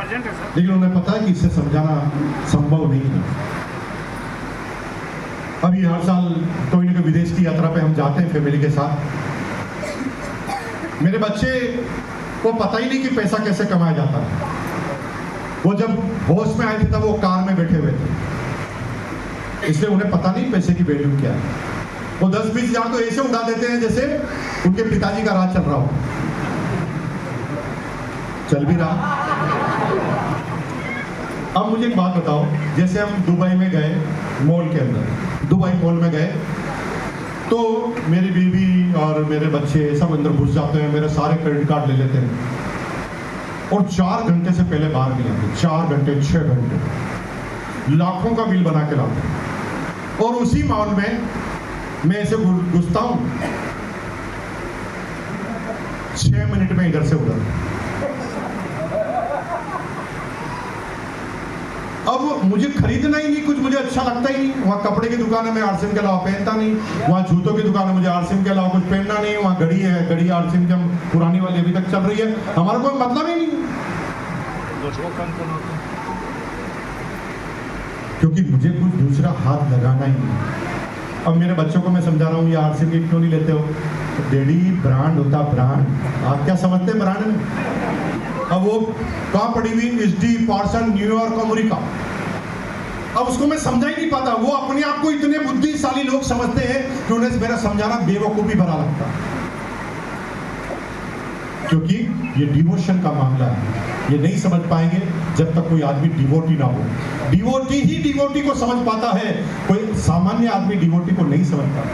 लेकिन उन्हें पता है कि इससे समझाना संभव नहीं है। अभी हर साल कोई ना कोई विदेश की यात्रा पे हम जाते हैं फैमिली के साथ। मेरे बच्चे को पता ही नहीं कि पैसा कैसे कमाया जाता है। वो जब होश में आए थे तब वो कार में बैठे हुए थे, इसलिए उन्हें पता नहीं पैसे की वैल्यू क्या है। वो 10-20 हजार तो ऐसे उड़ा देते हैं जैसे उनके पिताजी का राज चल रहा हो। चल भी रहा। अब मुझे एक बात बताओ, जैसे हम दुबई में गए, मॉल के अंदर दुबई मॉल में गए, तो मेरी बीवी और मेरे बच्चे सब अंदर घुस जाते हैं, मेरे सारे क्रेडिट कार्ड ले लेते हैं और 4 घंटे से पहले बाहर नहीं आते। 4 घंटे 6 घंटे लाखों का बिल बना के लाते हैं। और उसी मॉल में मैं ऐसे घुसता हूं, 6 मिनट में इधर से उधर। अब मुझे खरीदना ही नहीं कुछ, मुझे अच्छा लगता ही नहीं। वहाँ कपड़े की दुकान है, मैं आरसीएम के अलावा पहनता नहीं। वहाँ जूतों की दुकान है, मुझे आरसीएम के अलावा कुछ पहनना नहीं। वहाँ घड़ी है, घड़ी आरसीएम की पुरानी वाली अभी तक चल रही है, हमारा कोई मतलब ही नहीं। क्योंकि मुझे कुछ दूसरा हाथ लगाना ही नहीं। अब मेरे बच्चों को मैं समझा रहा हूँ, ये आरसीएम की क्यों नहीं लेते हो? डैडी ब्रांड होता ब्रांड, आप क्या समझते हैं ब्रांड में? अब वो कहाँ पड़ी हुई, एचडी, पार्सन, न्यूयॉर्क, अमेरिका। अब उसको मैं समझा ही नहीं पाता। वो अपने आप को इतने बुद्धिशाली लोग समझते हैं कि उन्हें मेरा समझाना बेवकूफी भरा लगता है। क्योंकि ये डिवोशन का मामला है, ये नहीं समझ पाएंगे जब तक कोई आदमी डिवोटी ना हो। डिवोटी ही डिवोटी को समझ पाता है, कोई सामान्य आदमी डिवोटी को नहीं समझ पाता।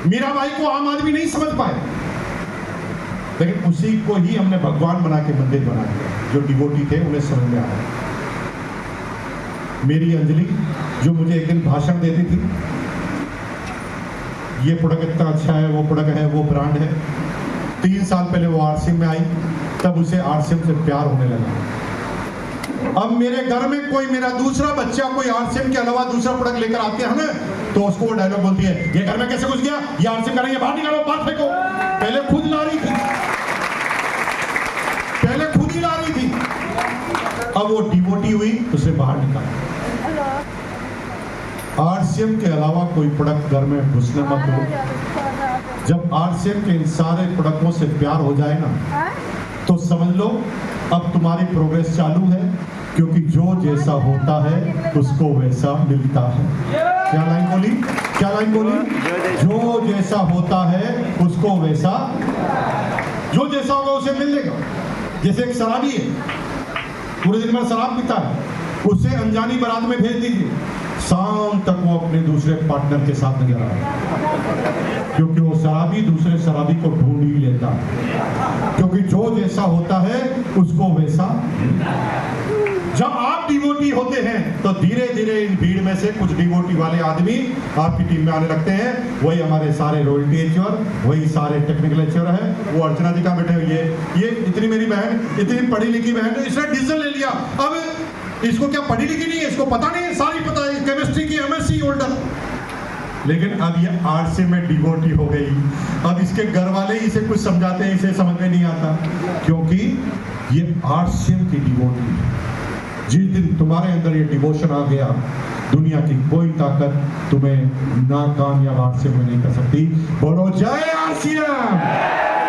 मीराबाई को आम आदमी नहीं समझ पाए, लेकिन उसी को ही हमने भगवान बना के मंदिर बना दिया। जो डिवोटी थे उन्हें समझ में आया। मेरी अंजलि जो मुझे एक दिन भाषण देती थी, ये प्रोडक्ट इतना अच्छा है, वो प्रोडक्ट है, वो ब्रांड है। 3 साल पहले वो आरसीएम में आई, तब उसे आरसीएम से प्यार होने लगा। अब मेरे घर में कोई मेरा दूसरा बच्चा कोई आरसीएम के अलावा दूसरा प्रोडक्ट लेकर आते हैं ना, तो उसको वो डायलॉग बोलती है, ये घर में कैसे घुस गया, ये आरसीएम करेंगे, बाहर निकालो, बाहर फेंको। पहले खुद ला रही थी, पहले खुद ही ला रही थी, अब वो डिवोटी हुई, उसे बाहर निकाला। आरसीएम के अलावा कोई प्रोडक्ट घर में घुसने मत दो। जब आरसीएम के इन सारे प्रोडक्टों से प्यार हो जाए ना, तो समझ लो अब तुम्हारी प्रोग्रेस चालू है। क्योंकि जो जैसा होता है उसको वैसा मिलता है। क्या लाइन बोली, क्या लाइन बोली? जो जैसा होता है उसको वैसा, जो जैसा होगा उसे मिलेगा। जैसे एक शराबी है, पूरे दिन भर शराब पीता है, उसे अनजानी बारात में भेज दीजिए, शाम तक वो अपने दूसरे पार्टनर के साथ नजर आएगा। क्योंकि वो शराबी दूसरे शराबी को ढूंढ ही लेता है। क्योंकि जो जैसा होता है उसको वैसा। जब आप डिवोटी होते हैं तो धीरे धीरे इन भीड़ में से कुछ डिवोटी वाले आदमी आपकी टीम में आने लगते हैं। वही हमारे सारे रॉयल्टी एचओर, वही सारे टेक्निकल एचओर है। वो अर्चना जी का बैठे हुए, ये इतनी मेरी बहन, इतनी पढ़ी लिखी बहन, इसने डीजल ले लिया। अब इसको क्या पढ़ी लिखी नहीं है, इसको पता नहीं है, सारी पता है, केमिस्ट्री की एमएससी होल्डर। लेकिन अब ये आरसीएम में डिवोटी हो गई। अब इसके घर वाले इसे कुछ समझाते हैं, इसे समझ में नहीं आता, क्योंकि ये आरसीएम की डिवोटी है। जिस दिन तुम्हारे अंदर ये डिवोशन आ गया, दुनिया की कोई ताकत तुम्हें नाकामयाब आरसीएम में नहीं कर सकती। बोलो जय आरसीएम।